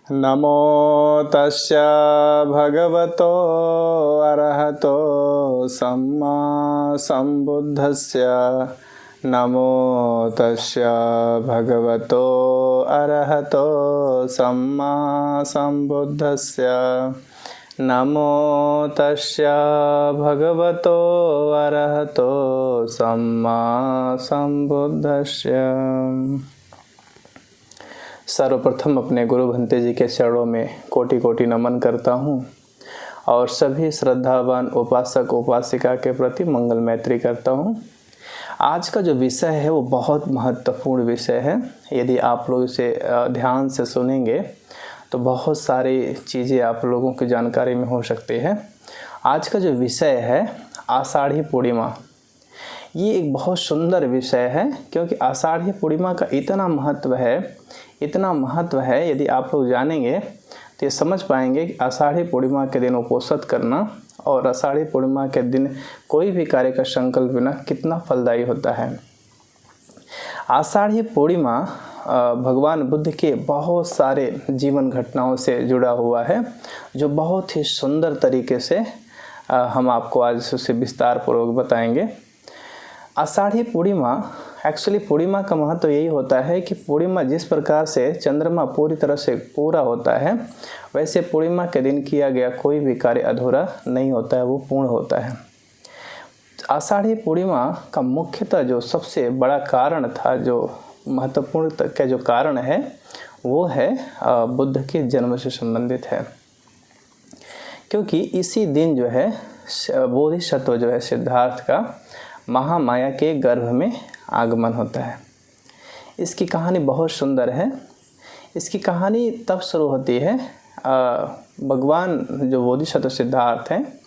नमो तस्य भगवतो अरहतो सम्मा सम्बुद्धस्य। नमो तस्य भगवतो अरहतो सम्मा सम्बुद्धस्य। नमो तस्य भगवतो अरहतो सम्मा सम्बुद्धस्य। सर्वप्रथम अपने गुरु भंते जी के चरणों में कोटि कोटि नमन करता हूँ और सभी श्रद्धावान उपासक उपासिका के प्रति मंगल मैत्री करता हूँ। आज का जो विषय है वो बहुत महत्वपूर्ण विषय है। यदि आप लोग इसे ध्यान से सुनेंगे तो बहुत सारी चीज़ें आप लोगों की जानकारी में हो सकती है। आज का जो विषय है आषाढ़ी पूर्णिमा, ये एक बहुत सुंदर विषय है क्योंकि आषाढ़ी पूर्णिमा का इतना महत्व है, यदि आप लोग जानेंगे तो ये समझ पाएंगे कि आषाढ़ी पूर्णिमा के दिन उपोषित करना और आषाढ़ी पूर्णिमा के दिन कोई भी कार्य का संकल्प बिना कितना फलदायी होता है। आषाढ़ी पूर्णिमा भगवान बुद्ध के बहुत सारे जीवन घटनाओं से जुड़ा हुआ है, जो बहुत ही सुंदर तरीके से हम आपको आज उसे विस्तार पूर्वक बताएंगे। आषाढ़ी पूर्णिमा, एक्चुअली पूर्णिमा का महत्व यही होता है कि पूर्णिमा जिस प्रकार से चंद्रमा पूरी तरह से पूरा होता है, वैसे पूर्णिमा के दिन किया गया कोई भी कार्य अधूरा नहीं होता है, वो पूर्ण होता है। आषाढ़ी पूर्णिमा का मुख्यतः जो सबसे बड़ा कारण था, जो महत्वपूर्ण का जो कारण है, वो है बुद्ध के जन्म से संबंधित है। क्योंकि इसी दिन जो है बोधिसत्व जो है सिद्धार्थ का महामाया के गर्भ में आगमन होता है। इसकी कहानी बहुत सुंदर है। इसकी कहानी तब शुरू होती है, भगवान जो बोधिसत्व सिद्धार्थ हैं,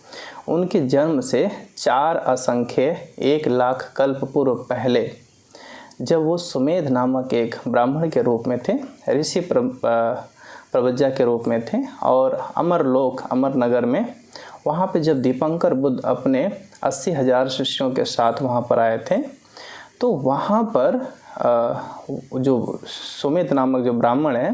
उनके जन्म से 4 असंख्य 1 लाख कल्प पूर्व पहले, जब वो सुमेध नामक एक ब्राह्मण के रूप में थे, ऋषि प्रवज्जा के रूप में थे, और अमरलोक अमरनगर में वहाँ पे जब दीपंकर बुद्ध अपने 80,000 शिष्यों के साथ वहाँ पर आए थे, तो वहाँ पर जो सुमेध नामक जो ब्राह्मण है,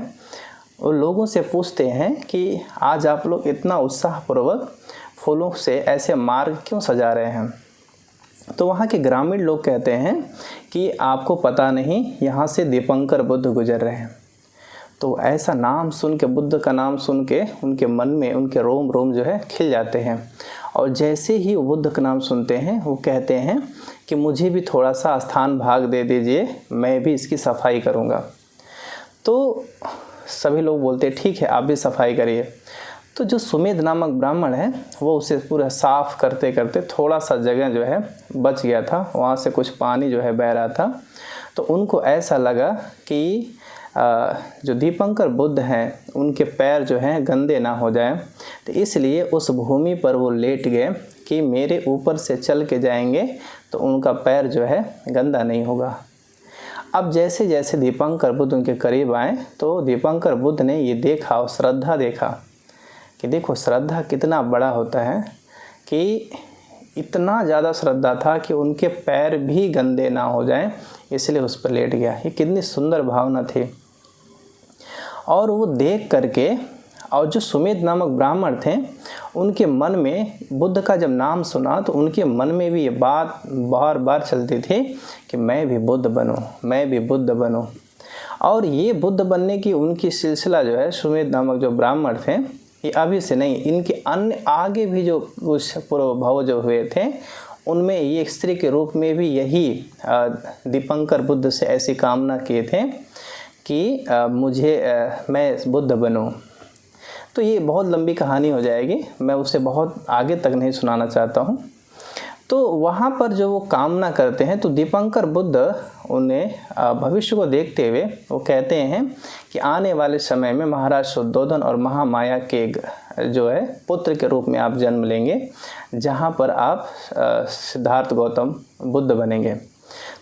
वो लोगों से पूछते हैं कि आज आप लोग इतना उत्साहपूर्वक फूलों से ऐसे मार्ग क्यों सजा रहे हैं। तो वहाँ के ग्रामीण लोग कहते हैं कि आपको पता नहीं, यहाँ से दीपंकर बुद्ध गुजर रहे हैं। तो ऐसा नाम सुन के, बुद्ध का नाम सुन के उनके मन में उनके रोम रोम जो है खिल जाते हैं, और जैसे ही वो बुद्ध का नाम सुनते हैं, वो कहते हैं कि मुझे भी थोड़ा सा स्थान भाग दे दीजिए, मैं भी इसकी सफाई करूँगा। तो सभी लोग बोलते हैं ठीक है, आप भी सफाई करिए। तो जो सुमेध नामक ब्राह्मण है, वो उसे पूरा साफ करते करते थोड़ा सा जगह जो है बच गया था, वहाँ से कुछ पानी जो है बह रहा था। तो उनको ऐसा लगा कि जो दीपंकर बुद्ध हैं, उनके पैर जो हैं गंदे ना हो जाएं, तो इसलिए उस भूमि पर वो लेट गए कि मेरे ऊपर से चल के जाएंगे तो उनका पैर जो है गंदा नहीं होगा। अब जैसे जैसे दीपंकर बुद्ध उनके करीब आए, तो दीपंकर बुद्ध ने ये देखा और श्रद्धा देखा कि देखो श्रद्धा कितना बड़ा होता है, कि इतना ज़्यादा श्रद्धा था कि उनके पैर भी गंदे ना हो जाएं, इसलिए उस पर लेट गया। ये कितनी सुंदर भावना थी। और वो देख करके, और जो सुमेध नामक ब्राह्मण थे, उनके मन में बुद्ध का जब नाम सुना, तो उनके मन में भी ये बात बार बार चलती थी कि मैं भी बुद्ध बनूं, मैं भी बुद्ध बनूं। और ये बुद्ध बनने की उनकी सिलसिला जो है, सुमेध नामक जो ब्राह्मण थे, ये अभी से नहीं, इनके अन्य आगे भी जो कुछ पूर्व भव जो हुए थे, उनमें ये एक स्त्री के रूप में भी यही दीपंकर बुद्ध से ऐसी कामना किए थे कि मैं बुद्ध बनूं। तो ये बहुत लंबी कहानी हो जाएगी, मैं उसे बहुत आगे तक नहीं सुनाना चाहता हूँ। तो वहाँ पर जो वो कामना करते हैं, तो दीपंकर बुद्ध उन्हें भविष्य को देखते हुए वो कहते हैं कि आने वाले समय में महाराज शुद्धोधन और महामाया के जो है पुत्र के रूप में आप जन्म लेंगे, जहाँ पर आप सिद्धार्थ गौतम बुद्ध बनेंगे।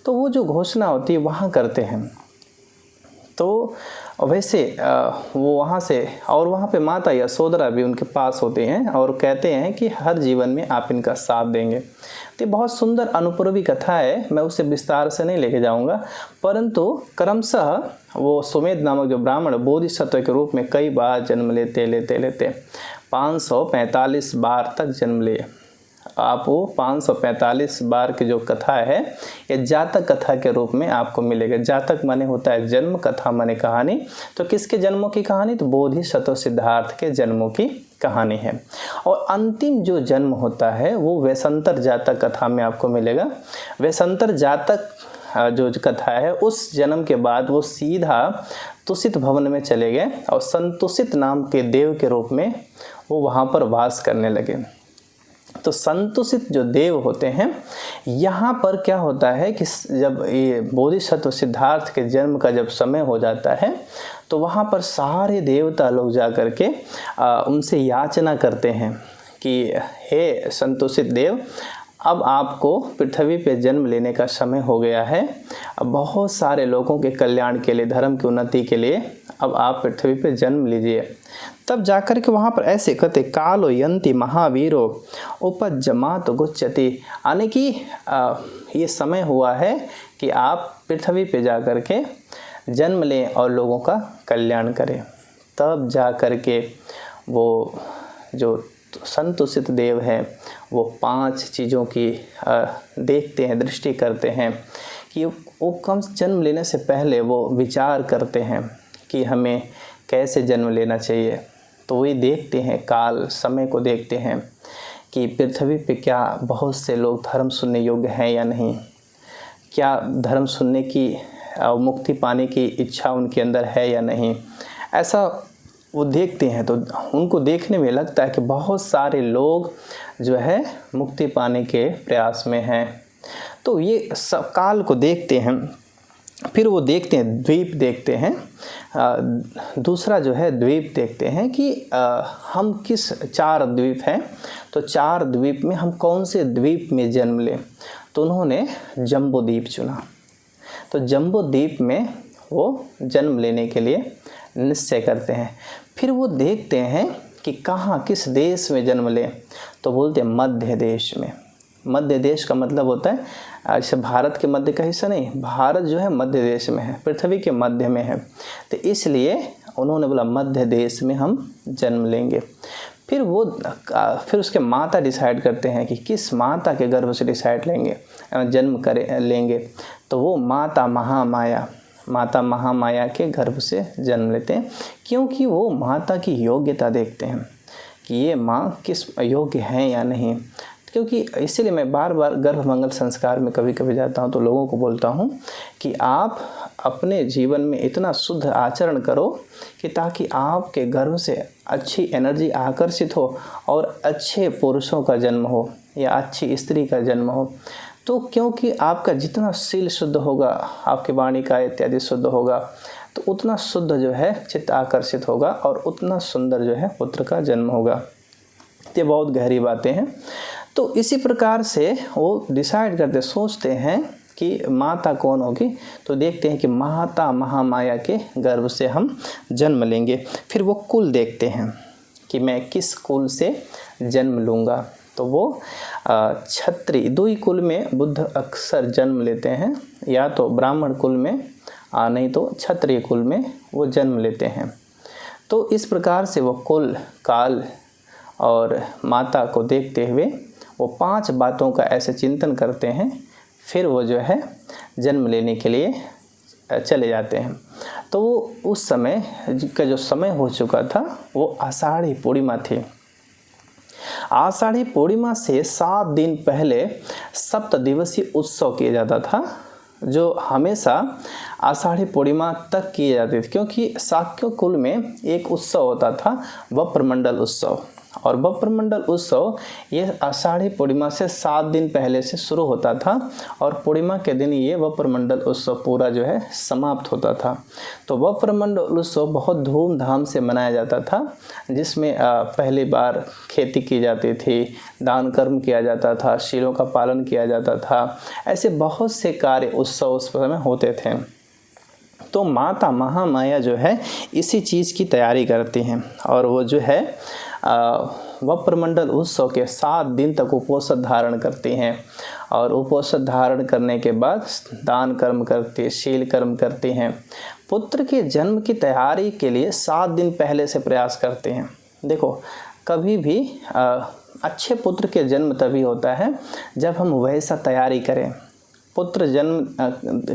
तो वो जो घोषणा होती है वहाँ करते हैं। तो और वैसे वो वहाँ से, और वहाँ पे माता यशोधरा भी उनके पास होते हैं और कहते हैं कि हर जीवन में आप इनका साथ देंगे। तो बहुत सुंदर अनुपूर्वी कथा है, मैं उसे विस्तार से नहीं लेके जाऊंगा, परंतु क्रमशः वो सुमेध नामक जो ब्राह्मण बोधिसत्व के रूप में कई बार जन्म लेते 545 बार तक जन्म लिए। आप वो 545 बार की जो कथा है ये जातक कथा के रूप में आपको मिलेगा। जातक माने होता है जन्म, कथा माने कहानी। तो किसके जन्मों की कहानी? तो बोधिसत्व सिद्धार्थ के जन्मों की कहानी है। और अंतिम जो जन्म होता है वो वैशंतर जातक कथा में आपको मिलेगा। वैशंतर जातक जो कथा है, उस जन्म के बाद वो सीधा तुषित भवन में चले गए और संतुषित नाम के देव के रूप में वो वहाँ पर वास करने लगे। तो संतुषित जो देव होते हैं, यहाँ पर क्या होता है कि जब ये बोधिसत्व सिद्धार्थ के जन्म का जब समय हो जाता है तो वहाँ पर सारे देवता लोग जा कर के उनसे याचना करते हैं कि हे संतुषित देव, अब आपको पृथ्वी पे जन्म लेने का समय हो गया है। अब बहुत सारे लोगों के कल्याण के लिए, धर्म की उन्नति के लिए अब आप पृथ्वी पे जन्म लीजिए। तब जाकर के वहाँ पर ऐसे कहते, कालो यंति महावीरो उपजमात गुच्यति, यानी कि ये समय हुआ है कि आप पृथ्वी पे जा कर के जन्म लें और लोगों का कल्याण करें। तब जा कर के वो जो संतुषित देव हैं वो 5 चीज़ों की देखते हैं, दृष्टि करते हैं कि वो कम जन्म लेने से पहले वो विचार करते हैं कि हमें कैसे जन्म लेना चाहिए। तो वही देखते हैं, काल समय को देखते हैं कि पृथ्वी पे क्या बहुत से लोग धर्म सुनने योग्य हैं या नहीं, क्या धर्म सुनने की मुक्ति पाने की इच्छा उनके अंदर है या नहीं, ऐसा वो देखते हैं। तो उनको देखने में लगता है कि बहुत सारे लोग जो है मुक्ति पाने के प्रयास में हैं। तो ये सब काल को देखते हैं। फिर वो देखते हैं, द्वीप देखते हैं, दूसरा जो है द्वीप देखते हैं कि हम किस 4 द्वीप हैं, तो 4 द्वीप में हम कौन से द्वीप में जन्म लें। तो उन्होंने जम्बू द्वीप चुना। तो जम्बू द्वीप में वो जन्म लेने के लिए निश्चय करते हैं। फिर वो देखते हैं कि कहाँ, किस देश में जन्म लें। तो बोलते हैं मध्य देश में। मध्य देश का मतलब होता है ऐसे भारत के मध्य का हिस्सा नहीं, भारत जो है मध्य देश में है, पृथ्वी के मध्य में है। तो इसलिए उन्होंने बोला मध्य देश में हम जन्म लेंगे। फिर उसके माता डिसाइड करते हैं कि किस माता के गर्भ से डिसाइड लेंगे, जन्म लेंगे। तो वो माता महामाया के गर्भ से जन्म लेते हैं, क्योंकि वो माता की योग्यता देखते हैं कि ये माँ किस योग्य हैं या नहीं। क्योंकि इसीलिए मैं बार बार गर्भ मंगल संस्कार में कभी कभी जाता हूँ तो लोगों को बोलता हूँ कि आप अपने जीवन में इतना शुद्ध आचरण करो कि ताकि आपके गर्भ से अच्छी एनर्जी आकर्षित हो और अच्छे पुरुषों का जन्म हो या अच्छी स्त्री का जन्म हो। तो क्योंकि आपका जितना शील शुद्ध होगा, आपकी वाणी का इत्यादि शुद्ध होगा, तो उतना शुद्ध जो है चित्त आकर्षित होगा और उतना सुंदर जो है पुत्र का जन्म होगा। ये बहुत गहरी बातें हैं। तो इसी प्रकार से वो डिसाइड करते, सोचते हैं कि माता कौन होगी। तो देखते हैं कि माता महामाया के गर्भ से हम जन्म लेंगे। फिर वो कुल देखते हैं कि मैं किस कुल से जन्म लूँगा। तो वो क्षत्रिय, 2 कुल में बुद्ध अक्सर जन्म लेते हैं, या तो ब्राह्मण कुल में नहीं तो क्षत्रिय कुल में वो जन्म लेते हैं। तो इस प्रकार से वो कुल, काल और माता को देखते हुए वो 5 बातों का ऐसे चिंतन करते हैं। फिर वो जो है जन्म लेने के लिए चले जाते हैं। तो वो उस समय का जो समय हो चुका था वो आषाढ़ी पूर्णिमा थी। आषाढ़ी पूर्णिमा से 7 दिन पहले 7 दिवसीय उत्सव किया जाता था, जो हमेशा आषाढ़ी पूर्णिमा तक किए जाते थे। क्योंकि शाक्य कुल में एक उत्सव होता था वप्रमंडल उत्सव, और वप्रमंडल उत्सव ये आषाढ़ी पूर्णिमा से 7 दिन पहले से शुरू होता था और पूर्णिमा के दिन ये वप्रमंडल उत्सव पूरा जो है समाप्त होता था। तो वप्रमंडल उत्सव बहुत धूमधाम से मनाया जाता था, जिसमें पहली बार खेती की जाती थी, दान कर्म किया जाता था, शीलों का पालन किया जाता था। ऐसे बहुत से कार्य उत्सव उस समय होते थे। तो माता महामाया जो है इसी चीज़ की तैयारी करती हैं और वो जो है वप्रमंडल उत्सव के 7 दिन तक उपोषण धारण करती हैं और उपोषण धारण करने के बाद दान कर्म करती, शील कर्म करती हैं। पुत्र के जन्म की तैयारी के लिए 7 दिन पहले से प्रयास करते हैं। देखो, कभी भी अच्छे पुत्र के जन्म तभी होता है जब हम वैसा तैयारी करें। पुत्र जन्म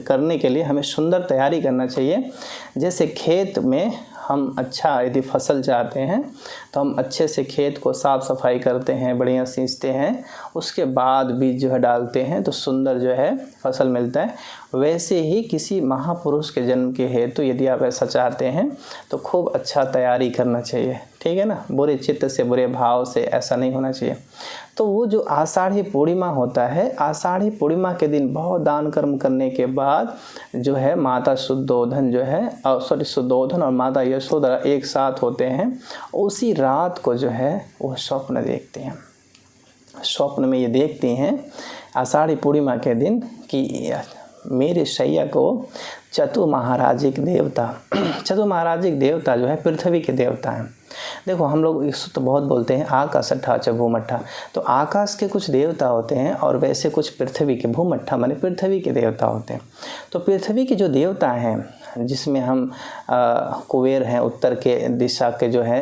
करने के लिए हमें सुंदर तैयारी करना चाहिए। जैसे खेत में हम अच्छा यदि फसल चाहते हैं तो हम अच्छे से खेत को साफ़ सफाई करते हैं, बढ़िया सींचते हैं, उसके बाद बीज जो है डालते हैं तो सुंदर जो है फसल मिलता है। वैसे ही किसी महापुरुष के जन्म के हेतु यदि आप ऐसा चाहते हैं तो खूब अच्छा तैयारी करना चाहिए, ठीक है ना। बुरे चित्त से, बुरे भाव से ऐसा नहीं होना चाहिए। तो वो जो आषाढ़ी पूर्णिमा होता है, आषाढ़ी पूर्णिमा के दिन बहुत दान कर्म करने के बाद जो है माता शुद्धोधन जो है शुद्धोधन और माता यशोधरा एक साथ होते हैं। उसी रात को जो है वो स्वप्न देखते हैं। स्वप्न में ये देखती हैं आषाढ़ी पूर्णिमा के दिन कि मेरे शैया को चतु महाराजिक देवता चतु महाराजिक देवता जो है पृथ्वी के देवता हैं। देखो, हम लोग इस तो बहुत बोलते हैं आकाश अट्ठा च भूमट्ठा, तो आकाश के कुछ देवता होते हैं और वैसे कुछ पृथ्वी के, भूमट्ठा माने पृथ्वी के देवता होते हैं। तो पृथ्वी के जो देवता हैं, जिसमें हम कुबेर हैं, उत्तर के दिशा के जो है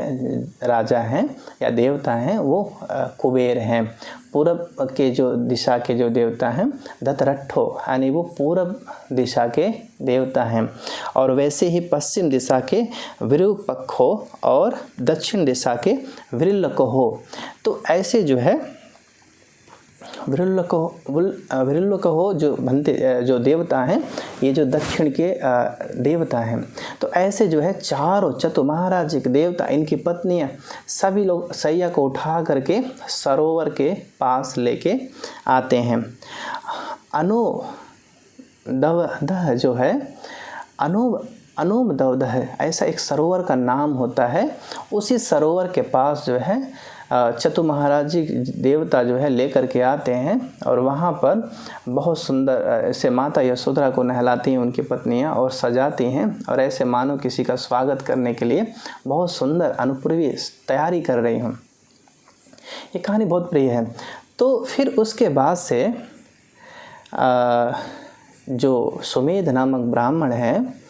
राजा हैं या देवता हैं वो कुबेर हैं। पूरब के जो दिशा के जो देवता हैं दतरट्ठो यानी वो पूरब दिशा के देवता हैं। और वैसे ही पश्चिम दिशा के विरूपक्खो और दक्षिण दिशा के विरुल्लकहो। तो ऐसे जो है विरुल्लकहो जो देवता हैं, ये जो दक्षिण के देवता हैं। तो ऐसे जो है चारों चतु महाराजिक देवता, इनकी पत्नियां, सभी लोग सैया को उठा करके सरोवर के पास लेके आते हैं। अनुदवदह जो है अनुमदवदह ऐसा एक सरोवर का नाम होता है। उसी सरोवर के पास जो है चतु महाराजी देवता जो है लेकर के आते हैं और वहाँ पर बहुत सुंदर ऐसे माता यशोधरा को नहलाती हैं उनकी पत्नियाँ और सजाती हैं और ऐसे मानो किसी का स्वागत करने के लिए बहुत सुंदर अनुपूर्वी तैयारी कर रही हूँ। ये कहानी बहुत प्रिय है। तो फिर उसके बाद से जो सुमेध नामक ब्राह्मण है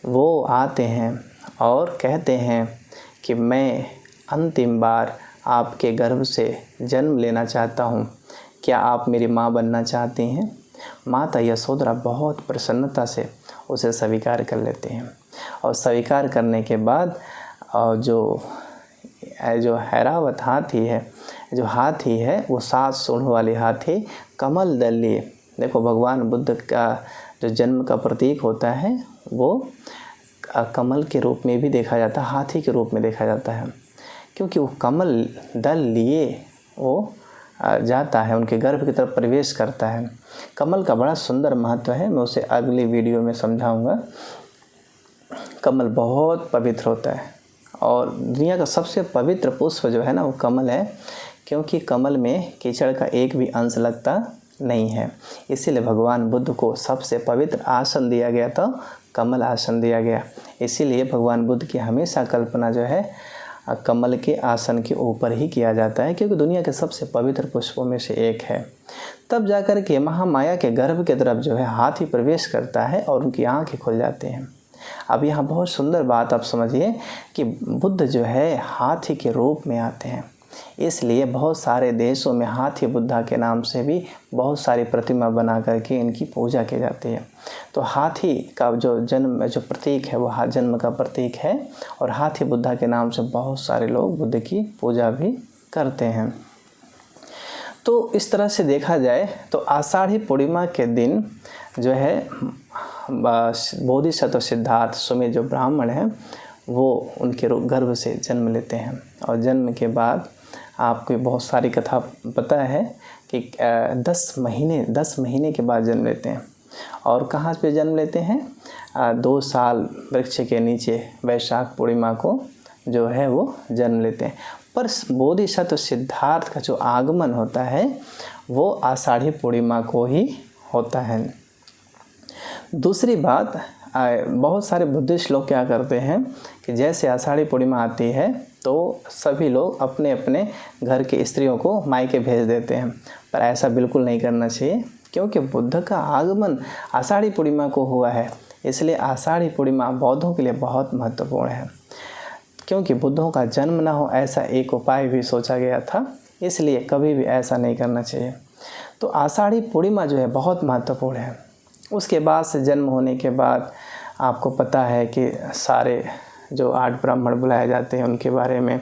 वो आते हैं और कहते हैं कि मैं अंतिम बार आपके गर्भ से जन्म लेना चाहता हूँ, क्या आप मेरी माँ बनना चाहती हैं? माता यशोधरा बहुत प्रसन्नता से उसे स्वीकार कर लेते हैं और स्वीकार करने के बाद जो हैरावत हाथी है, जो हाथी है वो 7 सूंड वाली हाथी कमल दल लिए। देखो, भगवान बुद्ध का जो जन्म का प्रतीक होता है वो कमल के रूप में भी देखा जाता है, हाथी के रूप में देखा जाता है, क्योंकि वो कमल दल लिए वो जाता है, उनके गर्भ की तरफ प्रवेश करता है। कमल का बड़ा सुंदर महत्व है, मैं उसे अगली वीडियो में समझाऊंगा। कमल बहुत पवित्र होता है और दुनिया का सबसे पवित्र पुष्प जो है ना वो कमल है, क्योंकि कमल में कीचड़ का एक भी अंश लगता नहीं है। इसीलिए भगवान बुद्ध को सबसे पवित्र आसन दिया गया था, कमल आसन दिया गया। इसीलिए भगवान बुद्ध की हमेशा कल्पना जो है कमल के आसन के ऊपर ही किया जाता है, क्योंकि दुनिया के सबसे पवित्र पुष्पों में से एक है। तब जाकर के महामाया के गर्भ की तरफ जो है हाथी प्रवेश करता है और उनकी आँखें खुल जाती हैं। अब यहाँ बहुत सुंदर बात आप समझिए कि बुद्ध जो है हाथी के रूप में आते हैं, इसलिए बहुत सारे देशों में हाथी बुद्धा के नाम से भी बहुत सारी प्रतिमा बना करके इनकी पूजा की जाती है। तो हाथी का जो जन्म जो प्रतीक है वो जन्म का प्रतीक है और हाथी बुद्धा के नाम से बहुत सारे लोग बुद्ध की पूजा भी करते हैं। तो इस तरह से देखा जाए तो आषाढ़ी पूर्णिमा के दिन जो है बोधिसत्व सिद्धार्थ सुमेध जो ब्राह्मण हैं वो उनके गर्भ से जन्म लेते हैं और जन्म के बाद आपको बहुत सारी कथा पता है कि 10 महीने के बाद जन्म लेते हैं। और कहाँ पे जन्म लेते हैं? 2 साल वृक्ष के नीचे वैशाख पूर्णिमा को जो है वो जन्म लेते हैं। पर बोधिसत्व सिद्धार्थ का जो आगमन होता है वो आषाढ़ी पूर्णिमा को ही होता है। दूसरी बात, बहुत सारे बुद्धिस्ट लोग क्या करते हैं कि जैसे आषाढ़ी पूर्णिमा आती है तो सभी लोग अपने अपने घर की स्त्रियों को मायके भेज देते हैं, पर ऐसा बिल्कुल नहीं करना चाहिए, क्योंकि बुद्ध का आगमन आषाढ़ी पूर्णिमा को हुआ है। इसलिए आषाढ़ी पूर्णिमा बौद्धों के लिए बहुत महत्वपूर्ण है, क्योंकि बुद्धों का जन्म न हो ऐसा एक उपाय भी सोचा गया था, इसलिए कभी भी ऐसा नहीं करना चाहिए। तो आषाढ़ी पूर्णिमा जो है बहुत महत्वपूर्ण है। उसके बाद से जन्म होने के बाद आपको पता है कि सारे जो 8 ब्राह्मण बुलाए जाते हैं उनके बारे में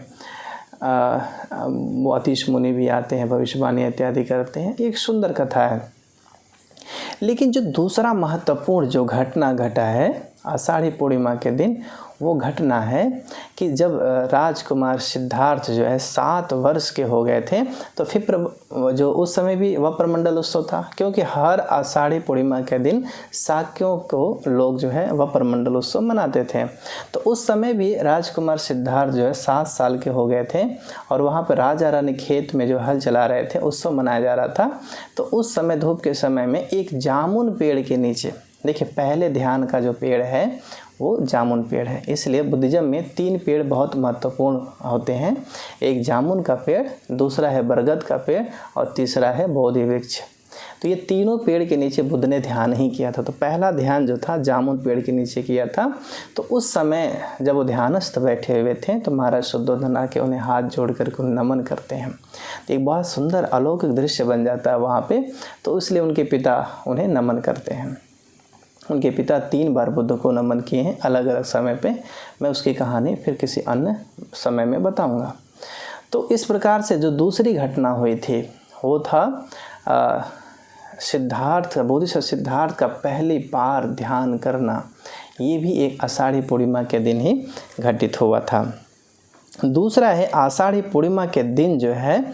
वो अतीश मुनि भी आते हैं, भविष्यवाणी इत्यादि करते हैं। एक सुंदर कथा है। लेकिन जो दूसरा महत्वपूर्ण जो घटना घटा है आषाढ़ी पूर्णिमा के दिन, वो घटना है कि जब राजकुमार सिद्धार्थ जो है 7 वर्ष के हो गए थे, तो फिर जो उस समय भी वप्रमंडल उत्सव था, क्योंकि हर आषाढ़ी पूर्णिमा के दिन शाक्यों को लोग जो है वप्रमंडल उत्सव मनाते थे। तो उस समय भी राजकुमार सिद्धार्थ जो है 7 साल के हो गए थे, और वहाँ पर राजा रानी खेत में जो हल चला रहे थे, उत्सव मनाया जा रहा था। तो उस समय धूप के समय में एक जामुन पेड़ के नीचे, देखिए पहले ध्यान का जो पेड़ है वो जामुन पेड़ है, इसलिए बुद्धिज्म में 3 पेड़ बहुत महत्वपूर्ण होते हैं। एक जामुन का पेड़, दूसरा है बरगद का पेड़, और तीसरा है बोधि वृक्ष। तो ये तीनों पेड़ के नीचे बुद्ध ने ध्यान ही किया था। तो पहला ध्यान जो था जामुन पेड़ के नीचे किया था। तो उस समय जब वो ध्यानस्थ बैठे हुए थे तो महाराज शुद्धोधन आके उन्हें हाथ जोड़ करके नमन करते हैं। तो एक बहुत सुंदर अलौकिक दृश्य बन जाता है वहाँ पे। तो इसलिए उनके पिता उन्हें नमन करते हैं। उनके पिता 3 बार बुद्ध को नमन किए हैं अलग अलग समय पे। मैं उसकी कहानी फिर किसी अन्य समय में बताऊंगा। तो इस प्रकार से जो दूसरी घटना हुई थी वो था सिद्धार्थ, बोधिसत्व सिद्धार्थ का पहली बार ध्यान करना। ये भी एक आषाढ़ी पूर्णिमा के दिन ही घटित हुआ था। दूसरा है आषाढ़ी पूर्णिमा के दिन जो है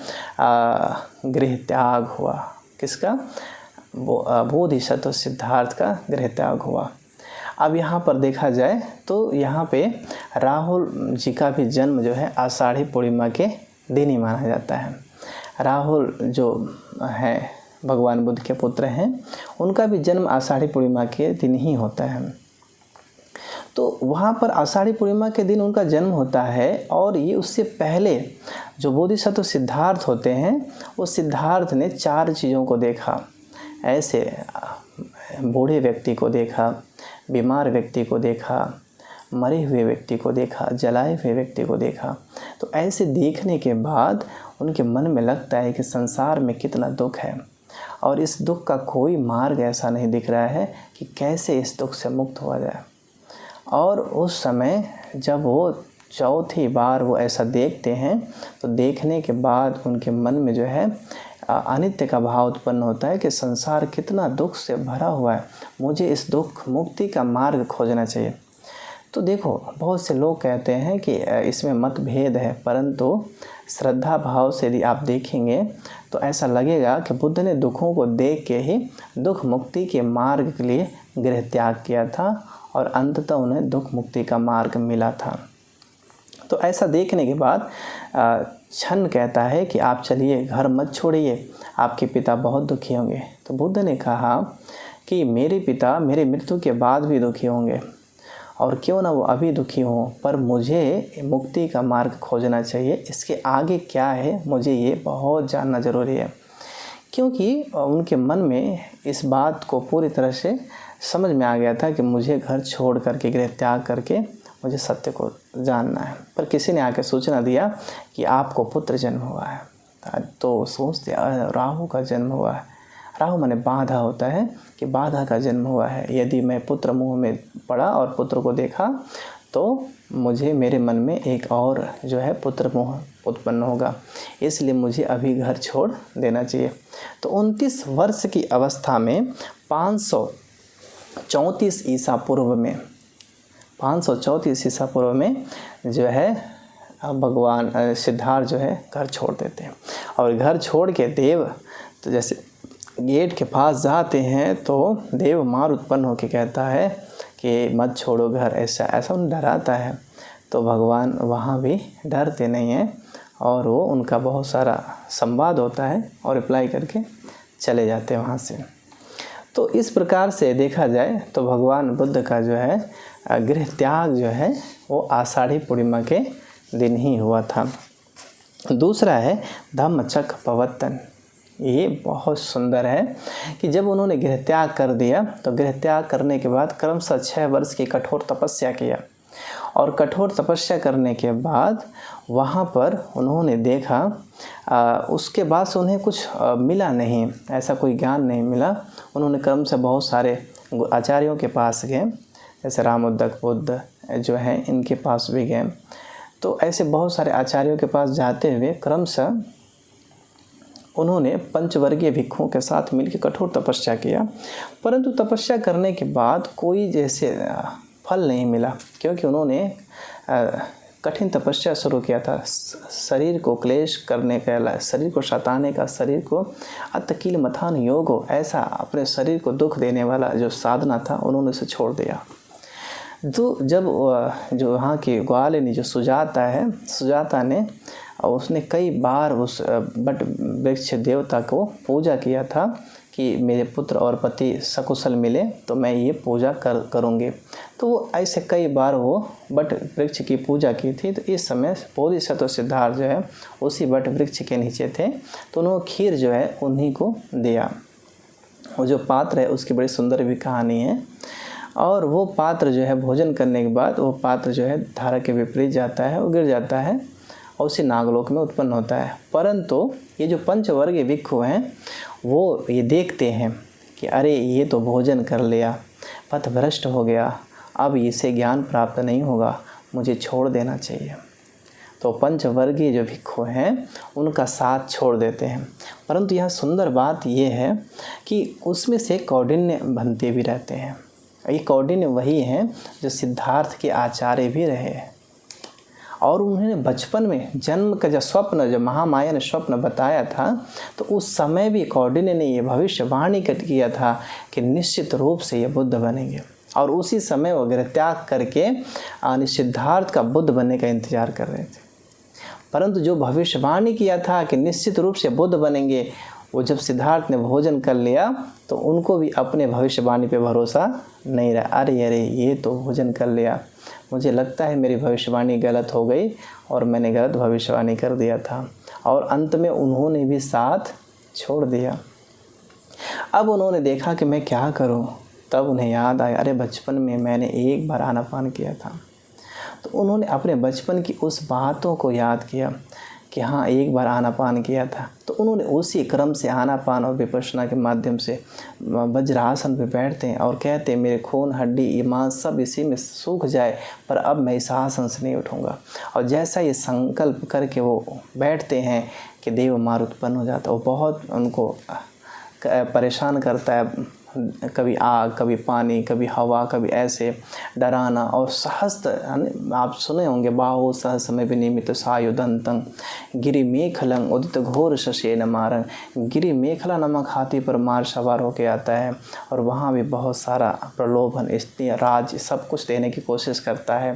गृह त्याग हुआ। किसका? बोधिसत्व सिद्धार्थ का गृह त्याग हुआ। अब यहाँ पर देखा जाए तो यहाँ पे राहुल जी का भी जन्म जो है आषाढ़ी पूर्णिमा के दिन ही माना जाता है। राहुल जो है भगवान बुद्ध के पुत्र हैं, उनका भी जन्म आषाढ़ी पूर्णिमा के दिन ही होता है। तो वहाँ पर आषाढ़ी पूर्णिमा के दिन उनका जन्म होता है। और ये उससे पहले जो बोधिसत्व सिद्धार्थ होते हैं, उस सिद्धार्थ ने 4 चीज़ों को देखा। ऐसे बूढ़े व्यक्ति को देखा, बीमार व्यक्ति को देखा, मरे हुए व्यक्ति को देखा, जलाए हुए व्यक्ति को देखा। तो ऐसे देखने के बाद उनके मन में लगता है कि संसार में कितना दुख है, और इस दुख का कोई मार्ग ऐसा नहीं दिख रहा है कि कैसे इस दुख से मुक्त हुआ जाए। और उस समय जब वो चौथी बार वो ऐसा देखते हैं, तो देखने के बाद उनके मन में जो है अनित्य का भाव उत्पन्न होता है कि संसार कितना दुख से भरा हुआ है, मुझे इस दुख मुक्ति का मार्ग खोजना चाहिए। तो देखो, बहुत से लोग कहते हैं कि इसमें मतभेद है, परंतु श्रद्धा भाव से यदि आप देखेंगे तो ऐसा लगेगा कि बुद्ध ने दुखों को देख के ही दुख मुक्ति के मार्ग के लिए गृह त्याग किया था, और अंततः उन्हें दुख मुक्ति का मार्ग मिला था। तो ऐसा देखने के बाद छन कहता है कि आप चलिए, घर मत छोड़िए, आपके पिता बहुत दुखी होंगे। तो बुद्ध ने कहा कि मेरे पिता मेरे मृत्यु के बाद भी दुखी होंगे, और क्यों ना वो अभी दुखी हों, पर मुझे मुक्ति का मार्ग खोजना चाहिए। इसके आगे क्या है मुझे ये बहुत जानना ज़रूरी है, क्योंकि उनके मन में इस बात को पूरी तरह से समझ में आ गया था कि मुझे घर छोड़ करके, गृह त्याग करके मुझे सत्य को जानना है। पर किसी ने आके सूचना दिया कि आपको पुत्र जन्म हुआ है। तो सोचते राहु का जन्म हुआ है। राहु माने बाधा होता है कि बाधा का जन्म हुआ है। यदि मैं पुत्र मुँह में पड़ा और पुत्र को देखा तो मुझे, मेरे मन में एक और जो है पुत्र मोह उत्पन्न होगा, इसलिए मुझे अभी घर छोड़ देना चाहिए। तो 29 वर्ष की अवस्था में 534 ईसा पूर्व में, 534 ईसा पूर्व में जो है भगवान सिद्धार्थ जो है घर छोड़ देते हैं। और घर छोड़ के देव तो जैसे गेट के पास जाते हैं तो देव मार उत्पन्न होकर कहता है कि मत छोड़ो घर, ऐसा ऐसा उन्हें डराता है। तो भगवान वहाँ भी डरते नहीं हैं, और वो उनका बहुत सारा संवाद होता है और रिप्लाई करके चले जाते हैं वहाँ से। तो इस प्रकार से देखा जाए तो भगवान बुद्ध का जो है गृह त्याग जो है वो आषाढ़ी पूर्णिमा के दिन ही हुआ था। दूसरा है धम्मचक्र प्रवर्तन। ये बहुत सुंदर है कि जब उन्होंने गृह त्याग कर दिया तो गृह त्याग करने के बाद क्रमशः 6 वर्ष की कठोर तपस्या किया, और कठोर तपस्या करने के बाद वहाँ पर उन्होंने देखा उसके बाद से उन्हें कुछ मिला नहीं, ऐसा कोई ज्ञान नहीं मिला। उन्होंने क्रमशः बहुत सारे आचार्यों के पास गए, जैसे रामोदक बुद्ध जो हैं इनके पास भी गए। तो ऐसे बहुत सारे आचार्यों के पास जाते हुए क्रमशः उन्होंने पंचवर्गीय भिक्षुओं के साथ मिलकर कठोर तपस्या किया, परंतु तपस्या करने के बाद कोई जैसे फल नहीं मिला, क्योंकि उन्होंने कठिन तपस्या शुरू किया था। शरीर को क्लेश करने का, शरीर को सताने का, शरीर को अतकील मथान योग हो, ऐसा अपने शरीर को दुख देने वाला जो साधना था उन्होंने उसे छोड़ दिया। तो जब जो वहाँ की ग्वालिनी जो सुजाता है, सुजाता ने उसने कई बार उस बट वृक्ष देवता को पूजा किया था कि मेरे पुत्र और पति सकुशल मिले तो मैं ये पूजा करूँगी। तो वो ऐसे कई बार वो बट वृक्ष की पूजा की थी। तो इस समय बोधिसत्व सिद्धार्थ जो है उसी बट वृक्ष के नीचे थे, तो उन्होंने खीर जो है उन्हीं को दिया। वो जो पात्र है उसकी बड़ी सुंदर भी कहानी है, और वो पात्र जो है भोजन करने के बाद वो पात्र जो है धारा के विपरीत जाता है, वो गिर जाता है और उसी नागलोक में उत्पन्न होता है। परंतु ये जो पंचवर्गीय भिक्षु हैं वो ये देखते हैं कि अरे ये तो भोजन कर लिया, पथभ्रष्ट हो गया, अब इसे ज्ञान प्राप्त नहीं होगा, मुझे छोड़ देना चाहिए। तो पंचवर्गीय जो भिक्षु हैं उनका साथ छोड़ देते हैं। परंतु यहाँ सुंदर बात ये है कि उसमें से कौंडिन्य बनते भी रहते हैं। ये कौंडिन्य वही हैं जो सिद्धार्थ के आचार्य भी रहे, और उन्होंने बचपन में जन्म का जो स्वप्न, जो महामाया ने स्वप्न बताया था, तो उस समय भी कौंडिन्य ने ये भविष्यवाणी किया था कि निश्चित रूप से ये बुद्ध बनेंगे, और उसी समय वो गृह त्याग करके सिद्धार्थ का बुद्ध बनने का इंतजार कर रहे थे। परंतु जो भविष्यवाणी किया था कि निश्चित रूप से बुद्ध बनेंगे, वो जब सिद्धार्थ ने भोजन कर लिया तो उनको भी अपने भविष्यवाणी पे भरोसा नहीं रहा। अरे ये तो भोजन कर लिया, मुझे लगता है मेरी भविष्यवाणी गलत हो गई और मैंने गलत भविष्यवाणी कर दिया था, और अंत में उन्होंने भी साथ छोड़ दिया। अब उन्होंने देखा कि मैं क्या करूं, तब उन्हें याद आया, अरे बचपन में मैंने एक बार आनापान किया था। तो उन्होंने अपने बचपन की उस बातों को याद किया कि हाँ एक बार आनापान किया था। तो उन्होंने उसी क्रम से आनापान और विपश्यना के माध्यम से वज्रासन पे बैठते हैं और कहते हैं मेरे खून हड्डी ईमान सब इसी में सूख जाए, पर अब मैं इस आसन से नहीं उठूँगा। और जैसा ये संकल्प करके वो बैठते हैं कि देव मार उत्पन्न हो जाता है। वो बहुत उनको परेशान करता है, कभी आग, कभी पानी, कभी हवा, कभी ऐसे डराना। और सहस्त्र आप सुने होंगे, बाहो सहस्र विनिमित सायुधंतं गिरि मेखलं उदित घोर शशेन मारं। गिरि मेखला नामक हाथी पर मार सवार होके आता है, और वहाँ भी बहुत सारा प्रलोभन, स्त्री, राज सब कुछ देने की कोशिश करता है,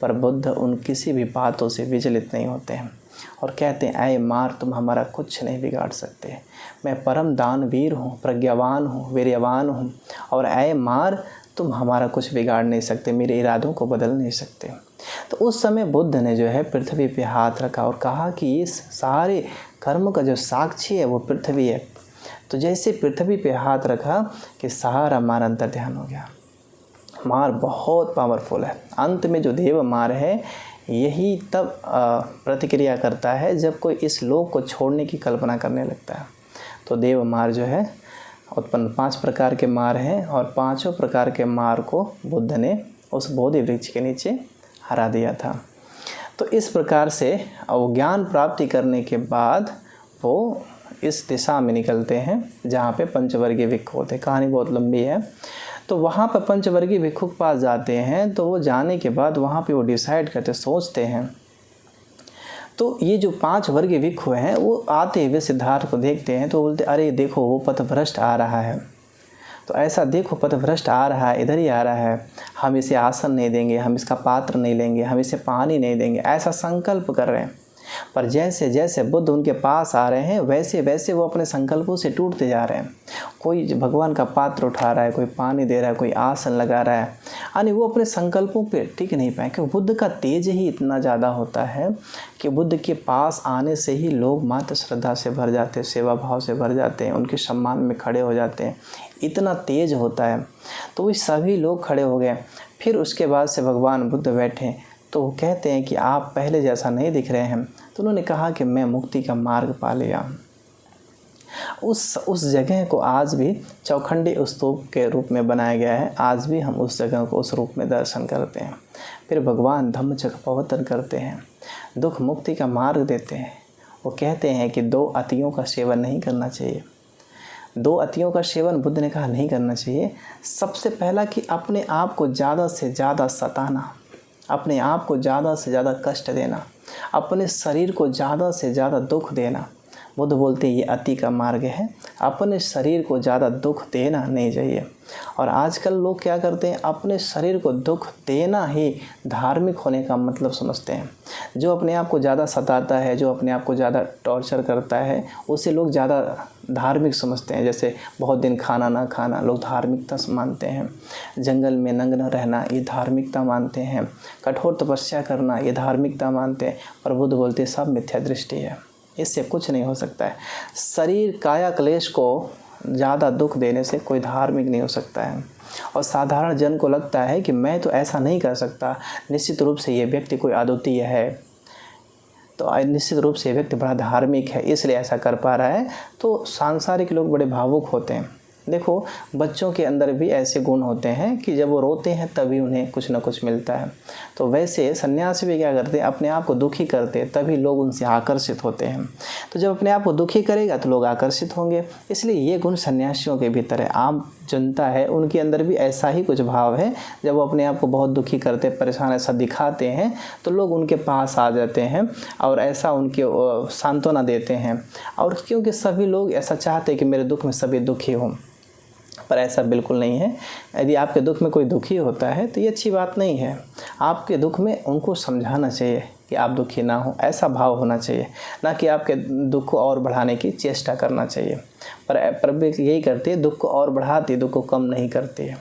पर बुद्ध उन किसी भी बातों से विचलित नहीं होते हैं और कहते हैं ऐ मार तुम हमारा कुछ नहीं बिगाड़ सकते, मैं परम दानवीर हूँ, प्रज्ञावान हूँ, वीर्यवान हूँ, और ऐ मार तुम हमारा कुछ बिगाड़ नहीं सकते, मेरे इरादों को बदल नहीं सकते। तो उस समय बुद्ध ने जो है पृथ्वी पे हाथ रखा और कहा कि इस सारे कर्म का जो साक्षी है वो पृथ्वी है। तो जैसे पृथ्वी पे हाथ रखा कि सारा मार अंतर ध्यान हो गया। मार बहुत पावरफुल है। अंत में जो देव मार है यही तब प्रतिक्रिया करता है जब कोई इस लोक को छोड़ने की कल्पना करने लगता है। तो देव मार जो है उत्पन्न 5 प्रकार के मार हैं, और 5 प्रकार के मार को बुद्ध ने उस बोधि वृक्ष के नीचे हरा दिया था। तो इस प्रकार से वो ज्ञान प्राप्ति करने के बाद वो इस दिशा में निकलते हैं जहाँ पे पंचवर्गीय भिक्षु होते हैं। कहानी बहुत लंबी है। तो वहाँ पर पंचवर्गीय भिक्षु के पास जाते हैं, तो वो जाने के बाद वहाँ पे वो डिसाइड करते, सोचते हैं। तो ये जो 5 वर्गीय भिक्षु हैं वो आते हुए सिद्धार्थ को देखते हैं, तो बोलते अरे देखो वो पथभ्रष्ट आ रहा है, तो ऐसा देखो पथभ्रष्ट आ रहा है, इधर ही आ रहा है, हम इसे आसन नहीं देंगे, हम इसका पात्र नहीं लेंगे, हम इसे पानी नहीं देंगे, ऐसा संकल्प कर रहे हैं। पर जैसे जैसे बुद्ध उनके पास आ रहे हैं वैसे वैसे वो अपने संकल्पों से टूटते जा रहे हैं। कोई भगवान का पात्र उठा रहा है, कोई पानी दे रहा है, कोई आसन लगा रहा है, यानी वो अपने संकल्पों पे टिक नहीं पाए। क्योंकि बुद्ध का तेज ही इतना ज़्यादा होता है कि बुद्ध के पास आने से ही लोग मात्र श्रद्धा से भर जाते हैं, सेवा भाव से भर जाते हैं, उनके सम्मान में खड़े हो जाते हैं, इतना तेज होता है। तो वो सभी लोग खड़े हो गए। फिर उसके बाद से भगवान बुद्ध बैठे तो वो कहते हैं कि आप पहले जैसा नहीं दिख रहे हैं। तो उन्होंने कहा कि मैं मुक्ति का मार्ग पा लिया। उस जगह को आज भी चौखंडी स्तूप के रूप में बनाया गया है। आज भी हम उस जगह को उस रूप में दर्शन करते हैं। फिर भगवान धम्मचक्र प्रवर्तन करते हैं, दुख मुक्ति का मार्ग देते हैं। वो कहते हैं कि 2 अतियों का सेवन नहीं करना चाहिए। 2 अतियों का सेवन बुद्ध ने कहा नहीं करना चाहिए। सबसे पहला कि अपने आप को ज़्यादा से ज़्यादा सताना, अपने आप को ज़्यादा से ज़्यादा कष्ट देना, अपने शरीर को ज़्यादा से ज़्यादा दुख देना। बुद्ध बोलते हैं ये अति का मार्ग है। अपने शरीर को ज़्यादा दुख देना नहीं चाहिए। और आजकल लोग क्या करते हैं, अपने शरीर को दुख देना ही धार्मिक होने का मतलब समझते हैं। जो अपने आप को ज़्यादा सताता है, जो अपने आप को ज़्यादा टॉर्चर करता है, उसे लोग ज़्यादा धार्मिक समझते हैं। जैसे बहुत दिन खाना ना खाना लोग धार्मिकता मानते हैं, जंगल में नग्न रहना ये धार्मिकता मानते हैं, कठोर तपस्या करना ये धार्मिकता मानते हैं। पर बुद्ध बोलते सब मिथ्या दृष्टि है, इससे कुछ नहीं हो सकता है। शरीर काया क्लेश को ज़्यादा दुख देने से कोई धार्मिक नहीं हो सकता है। और साधारण जन को लगता है कि मैं तो ऐसा नहीं कर सकता, निश्चित रूप से ये व्यक्ति कोई अद्वितीय है, तो निश्चित रूप से ये व्यक्ति बड़ा धार्मिक है इसलिए ऐसा कर पा रहा है। तो सांसारिक लोग बड़े भावुक होते हैं। देखो बच्चों के अंदर भी ऐसे गुण होते हैं कि जब वो रोते हैं तभी उन्हें कुछ ना कुछ मिलता है। तो वैसे सन्यासी भी क्या करते हैं, अपने आप को दुखी करते हैं तभी लोग उनसे आकर्षित होते हैं। तो जब अपने आप को दुखी करेगा तो लोग आकर्षित होंगे। इसलिए ये गुण सन्यासियों के भीतर है। आम जनता है उनके अंदर भी ऐसा ही कुछ भाव है। जब वो अपने आप को बहुत दुखी करते, परेशान ऐसा दिखाते हैं तो लोग उनके पास आ जाते हैं और ऐसा उनके सांत्वना देते हैं। और क्योंकि सभी लोग ऐसा चाहते हैं कि मेरे दुख में सभी दुखी हों, पर ऐसा बिल्कुल नहीं है। यदि आपके दुख में कोई दुखी होता है तो ये अच्छी बात नहीं है। आपके दुख में उनको समझाना चाहिए कि आप दुखी ना हो, ऐसा भाव होना चाहिए, ना कि आपके दुख को और बढ़ाने की चेष्टा करना चाहिए। पर यही करती है, दुख को और बढ़ाती, दुख को कम नहीं करती है।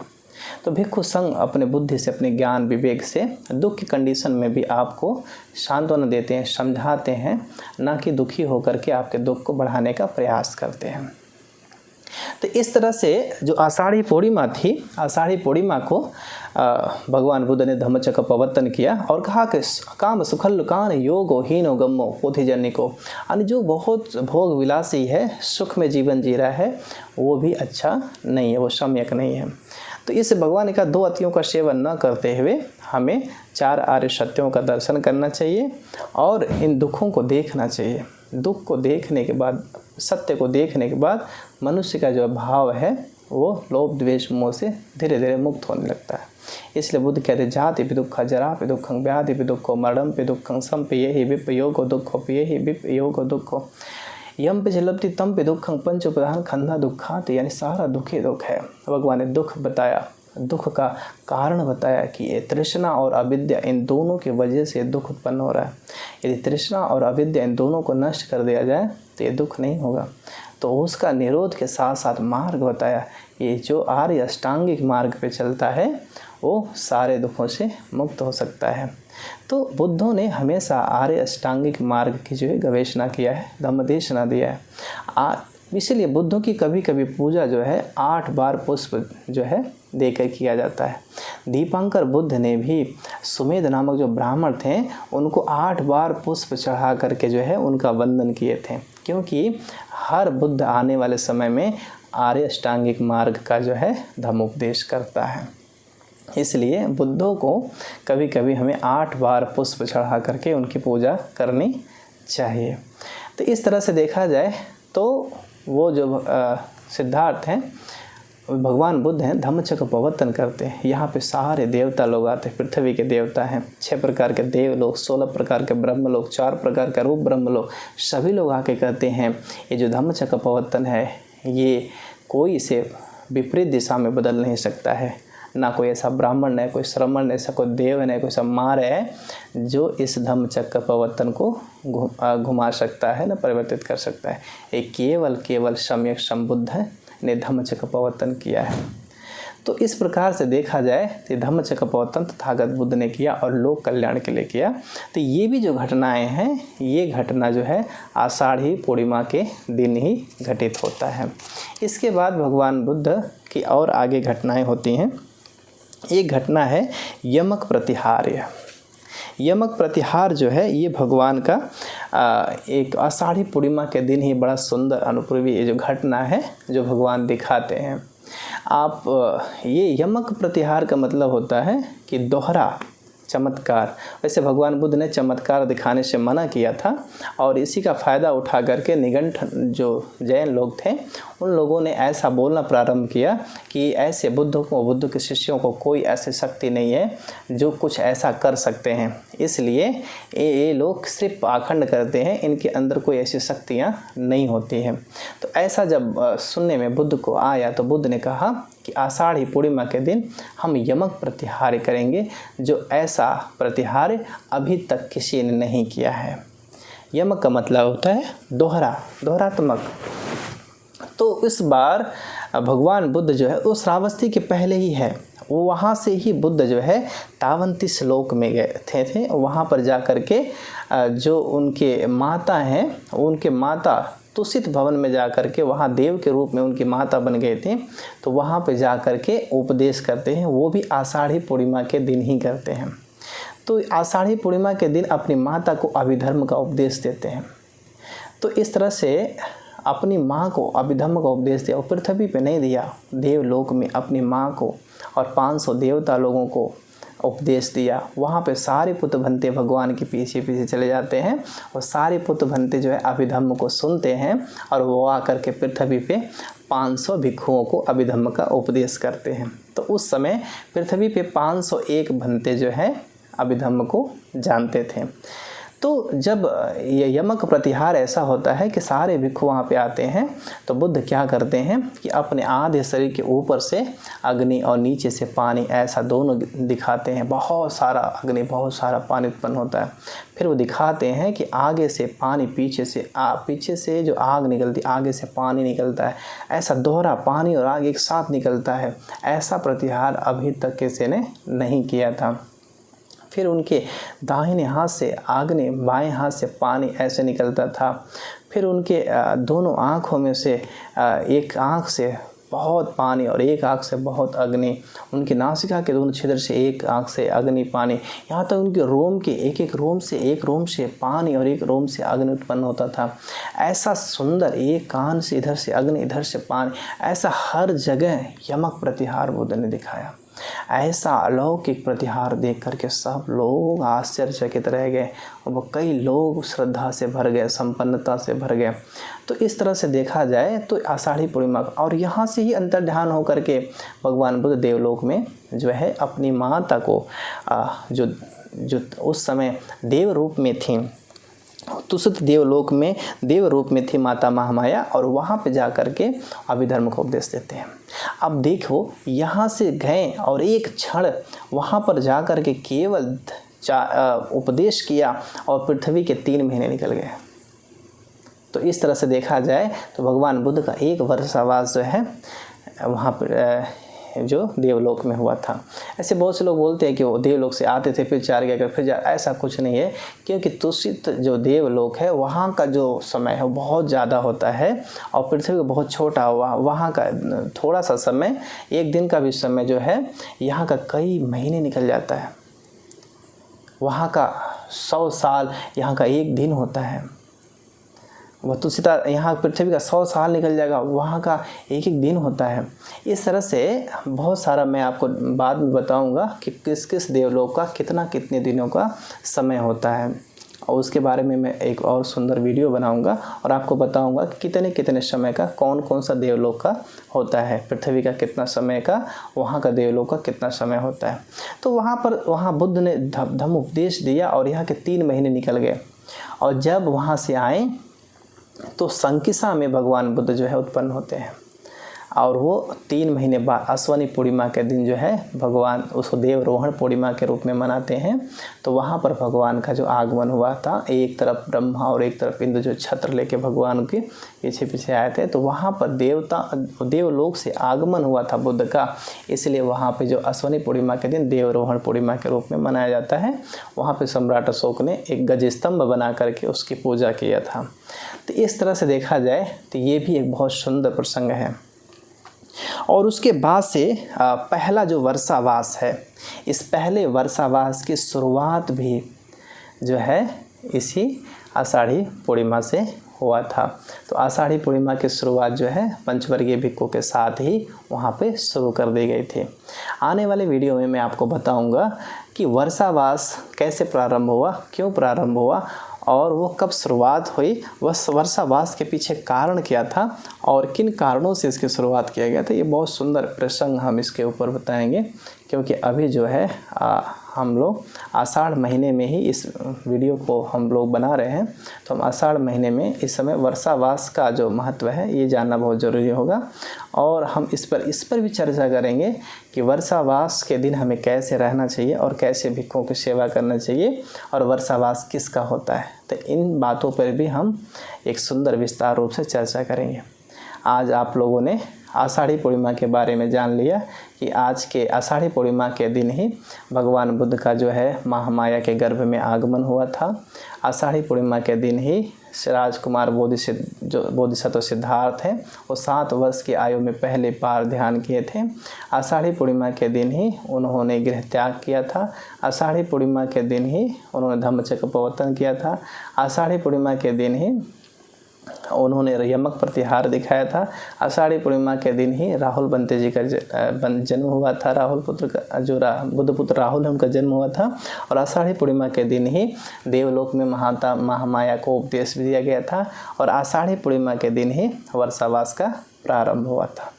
तो भिक्षु संघ अपने बुद्धि से, अपने ज्ञान विवेक से दुख की कंडीशन में भी आपको सांत्वना देते हैं, समझाते हैं, ना कि दुखी होकर के आपके दुख को बढ़ाने का प्रयास करते हैं। तो इस तरह से जो आषाढ़ी पूर्णिमा थी, आषाढ़ी पूर्णिमा को भगवान बुद्ध ने धम्मचक्र प्रवर्तन किया और कहा कि काम सुखल कान योगो हीनो गम्मो पोथिजनिको, यानी जो बहुत भोग विलासी है, सुख में जीवन जी रहा है, वो भी अच्छा नहीं है, वो सम्यक नहीं है। तो इस भगवान ने कहा 2 अतियों का सेवन न करते हुए हमें 4 आर्य सत्यों का दर्शन करना चाहिए और इन दुखों को देखना चाहिए। दुख को देखने के बाद, सत्य को देखने के बाद मनुष्य का जो भाव है वो लोभ द्वेष मोह से धीरे धीरे मुक्त होने लगता है। इसलिए बुद्ध कहते जाति पे दुख, जरा पे दुखं, व्याधि पे दुखो, मरणम पे दुखं, सम पे यही विप योगो दुखो, पे यही विप योगो दुखो, यम पे जलपति तम पे दुखं, पंच प्रधान खंधा दुखात, यानी सारा दुख ही दुख है। भगवान ने दुख बताया, दुख का कारण बताया कि ये तृष्णा और अविद्या, इन दोनों की वजह से दुख उत्पन्न हो रहा है। यदि तृष्णा और अविद्या इन दोनों को नष्ट कर दिया जाए तो ये दुख नहीं होगा। तो उसका निरोध के साथ साथ मार्ग बताया। ये जो आर्य अष्टांगिक मार्ग पे चलता है वो सारे दुखों से मुक्त हो सकता है। तो बुद्धों ने हमेशा आर्य अष्टांगिक मार्ग की जो है गवेषणा किया है, धम्मदेशना दिया है। इसीलिए बुद्धों की कभी कभी पूजा जो है 8 बार पुष्प जो है देकर किया जाता है। दीपांकर बुद्ध ने भी सुमेध नामक जो ब्राह्मण थे उनको 8 बार पुष्प चढ़ा करके जो है उनका वंदन किए थे, क्योंकि हर बुद्ध आने वाले समय में आर्य अष्टांगिक मार्ग का जो है धम्मोपदेश करता है। इसलिए बुद्धों को कभी कभी हमें 8 बार पुष्प चढ़ा करके उनकी पूजा करनी चाहिए। तो इस तरह से देखा जाए तो वो जो सिद्धार्थ हैं, भगवान बुद्ध हैं, धम्मचक्र प्रवर्तन करते हैं। यहाँ पे सारे देवता लोग आते हैं, पृथ्वी के देवता हैं, 6 प्रकार के देव लोग, 16 प्रकार के ब्रह्म लोग, 4 प्रकार का रूप ब्रह्म लोग, सभी लोग आके कहते हैं ये जो धम्मचक्र प्रवर्तन है ये कोई इसे विपरीत दिशा में बदल नहीं सकता है, ना कोई ऐसा ब्राह्मण है, कोई श्रमण, ऐसा कोई देव है, कोई ऐसा मार है जो इस धम्म चक्र प्रवर्तन को घुमा सकता है, ना परिवर्तित कर सकता है। ये केवल सम्यक संबुद्ध ने धम्म चक्र प्रवर्तन किया है। तो इस प्रकार से देखा जाए तो धम्म चक्र प्रवर्तन तथागत बुद्ध ने किया और लोक कल्याण के लिए किया। तो ये भी जो घटनाएं हैं, ये घटना जो है आषाढ़ी पूर्णिमा के दिन ही घटित होता है। इसके बाद भगवान बुद्ध की और आगे घटनाएं होती हैं। एक घटना है यमक प्रतिहार्य। यमक प्रतिहार जो है ये भगवान का एक आषाढ़ी पूर्णिमा के दिन ही बड़ा सुंदर अनुपूर्वी ये जो घटना है जो भगवान दिखाते हैं। आप ये यमक प्रतिहार का मतलब होता है कि दोहरा चमत्कार। वैसे भगवान बुद्ध ने चमत्कार दिखाने से मना किया था और इसी का फ़ायदा उठा करके निगंठ जो जैन लोग थे उन लोगों ने ऐसा बोलना प्रारंभ किया कि ऐसे बुद्ध के शिष्यों को कोई ऐसी शक्ति नहीं है जो कुछ ऐसा कर सकते हैं, इसलिए ये लोग सिर्फ पाखंड करते हैं, इनके अंदर कोई ऐसी शक्तियाँ नहीं होती हैं। तो ऐसा जब सुनने में बुद्ध को आया तो बुद्ध ने कहा कि आषाढ़ी पूर्णिमा के दिन हम यमक प्रतिहार करेंगे, जो ऐसा प्रतिहार अभी तक किसी ने नहीं किया है। यमक का मतलब होता है दोहरात्मक। तो इस बार भगवान बुद्ध जो है वो श्रावस्ती के पहले ही है, वो वहाँ से ही बुद्ध जो है तावंती श्लोक में गए थे। वहाँ पर जा कर के जो उनके माता हैं, उनके माता तुषित भवन में जा कर के वहाँ देव के रूप में उनकी माता बन गए थे, तो वहाँ पे जा कर के उपदेश करते हैं। वो भी आषाढ़ी पूर्णिमा के दिन ही करते हैं। तो आषाढ़ी पूर्णिमा के दिन अपनी माता को अभिधर्म का उपदेश देते हैं। तो इस तरह से अपनी माँ को अभिधर्म का उपदेश दिया और पृथ्वी पे नहीं दिया, देवलोक में अपनी माँ को और 500 देवता लोगों को उपदेश दिया। वहाँ पे सारे पुत्र भंते भगवान के पीछे पीछे चले जाते हैं और सारे पुत्र भंते जो है अभिधम्म को सुनते हैं और वो आकर के पृथ्वी पे 500 भिक्षुओं को अभिधम्म का उपदेश करते हैं। तो उस समय पृथ्वी पे 501 भंते जो है अभिधम्म को जानते थे। तो जब ये यमक प्रतिहार ऐसा होता है कि सारे भिक्षु वहाँ पे आते हैं, तो बुद्ध क्या करते हैं कि अपने आधे शरीर के ऊपर से अग्नि और नीचे से पानी ऐसा दोनों दिखाते हैं। बहुत सारा अग्नि, बहुत सारा पानी उत्पन्न होता है। फिर वो दिखाते हैं कि आगे से पानी, पीछे से जो आग निकलती, आगे से पानी निकलता है। ऐसा दोहरा पानी और आग एक साथ निकलता है। ऐसा प्रतिहार अभी तक किसी ने नहीं किया था। फिर उनके दाहिने हाथ से अग्नि, बाएं हाथ से पानी ऐसे निकलता था। फिर उनके दोनों आँखों में से एक आँख से बहुत पानी और एक आँख से बहुत अग्नि, उनकी नासिका के दोनों छिद्र से एक आँख से अग्नि पानी, यहाँ तक उनके रोम के एक रोम से पानी और एक रोम से अग्नि उत्पन्न होता था। ऐसा सुंदर, एक कान से इधर से अग्नि, इधर से पानी, ऐसा हर जगह यमक प्रतिहार बुद्ध ने दिखाया। ऐसा अलौकिक प्रतिहार देख करके सब लोग आश्चर्यचकित रह गए और कई लोग श्रद्धा से भर गए, संपन्नता से भर गए। तो इस तरह से देखा जाए तो आषाढ़ी पूर्णिमा, और यहाँ से ही अंतर्ध्यान होकर के भगवान बुद्ध देवलोक में जो है अपनी माता को जो उस समय देव रूप में थी, तुषित देवलोक में देव रूप में थी माता महामाया, और वहाँ पे जा कर के अभिधर्म को उपदेश देते हैं। अब देखो, यहाँ से गए और एक क्षण वहाँ पर जा कर के केवल उपदेश किया और पृथ्वी के 3 महीने निकल गए। तो इस तरह से देखा जाए तो भगवान बुद्ध का 1 वर्षावास जो है वहाँ पर जो देवलोक में हुआ था। ऐसे बहुत से लोग बोलते हैं कि वो देवलोक से आते थे फिर 4 गए फिर ऐसा कुछ नहीं है, क्योंकि तुषित जो देवलोक है वहाँ का जो समय है वो बहुत ज़्यादा होता है और पृथ्वी का बहुत छोटा हुआ, वहाँ का थोड़ा सा समय, 1 दिन का भी समय जो है यहाँ का कई महीने निकल जाता है। वहाँ का 100 साल यहाँ का 1 दिन होता है। वह तुषिता यहाँ पृथ्वी का 100 साल निकल जाएगा, वहाँ का 1 दिन होता है। इस तरह से बहुत सारा मैं आपको बाद में बताऊंगा कि किस किस देवलोक का कितने दिनों का समय होता है, और उसके बारे में मैं एक और सुंदर वीडियो बनाऊंगा और आपको बताऊंगा कि कितने समय का कौन सा देवलोक का होता है, पृथ्वी का कितना समय का, वहाँ का देवलोक का कितना समय होता है। तो वहाँ बुद्ध ने धम्म उपदेश दिया और यहाँ के 3 महीने निकल गए, और जब वहाँ से आए तो संकिसा में भगवान बुद्ध जो है उत्पन्न होते हैं। और वो 3 महीने बाद अश्वनी पूर्णिमा के दिन जो है भगवान उसको देवरोहण पूर्णिमा के रूप में मनाते हैं। तो वहाँ पर भगवान का जो आगमन हुआ था, एक तरफ ब्रह्मा और एक तरफ इंद्र जो छत्र लेके भगवान के पीछे पीछे आए थे, तो वहाँ पर देवलोक से आगमन हुआ था बुद्ध का, इसलिए वहाँ पे जो अश्वनी पूर्णिमा के दिन देवरोहण पूर्णिमा के रूप में मनाया जाता है। वहाँ पे सम्राट अशोक ने एक गजस्तंभ बना करके उसकी पूजा किया था। तो इस तरह से देखा जाए तो ये भी एक बहुत सुंदर प्रसंग है। और उसके बाद से पहला जो वर्षावास है, इस पहले वर्षावास की शुरुआत भी जो है इसी आषाढ़ी पूर्णिमा से हुआ था। तो आषाढ़ी पूर्णिमा की शुरुआत जो है पंचवर्गीय भिक्षु के साथ ही वहाँ पे शुरू कर दी गई थी। आने वाले वीडियो में मैं आपको बताऊंगा कि वर्षावास कैसे प्रारंभ हुआ, क्यों प्रारंभ हुआ और वो कब शुरुआत हुई, वह वर्षावास के पीछे कारण क्या था और किन कारणों से इसकी शुरुआत किया गया था। ये बहुत सुंदर प्रसंग हम इसके ऊपर बताएंगे, क्योंकि अभी जो है हम लोग आषाढ़ महीने में ही इस वीडियो को हम लोग बना रहे हैं। तो हम आषाढ़ महीने में इस समय वर्षावास का जो महत्व है ये जानना बहुत ज़रूरी होगा। और हम इस पर भी चर्चा करेंगे कि वर्षावास के दिन हमें कैसे रहना चाहिए और कैसे भिक्षुओं की सेवा करना चाहिए और वर्षावास किसका होता है। तो इन बातों पर भी हम एक सुंदर विस्तार रूप से चर्चा करेंगे। आज आप लोगों ने आषाढ़ी पूर्णिमा के बारे में जान लिया कि आज के आषाढ़ी पूर्णिमा के दिन ही भगवान बुद्ध का जो है महामाया के गर्भ में आगमन हुआ था। आषाढ़ी पूर्णिमा के दिन ही राजकुमार बोधिसत्व सिद्धार्थ है, वो 7 वर्ष की आयु में पहले बार ध्यान किए थे। आषाढ़ी पूर्णिमा के दिन ही उन्होंने गृह त्याग किया था। आषाढ़ी पूर्णिमा के दिन ही उन्होंने धम्मचक्र प्रवर्तन किया था। आषाढ़ी पूर्णिमा के दिन ही उन्होंने यमक प्रतिहार दिखाया था। आषाढ़ी पूर्णिमा के दिन ही राहुल बंते जी का जन्म हुआ था। राहुल पुत्र का जो बुद्ध पुत्र राहुल है उनका जन्म हुआ था। और आषाढ़ी पूर्णिमा के दिन ही देवलोक में महाता महामाया को उपदेश भी दिया गया था। और आषाढ़ी पूर्णिमा के दिन ही वर्षावास का प्रारंभ हुआ था।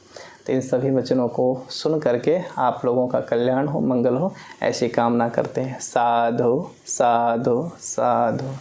तो इन सभी वचनों को सुन करके आप लोगों का कल्याण हो, मंगल हो, ऐसी कामना करते हैं। साधु साधु साधु।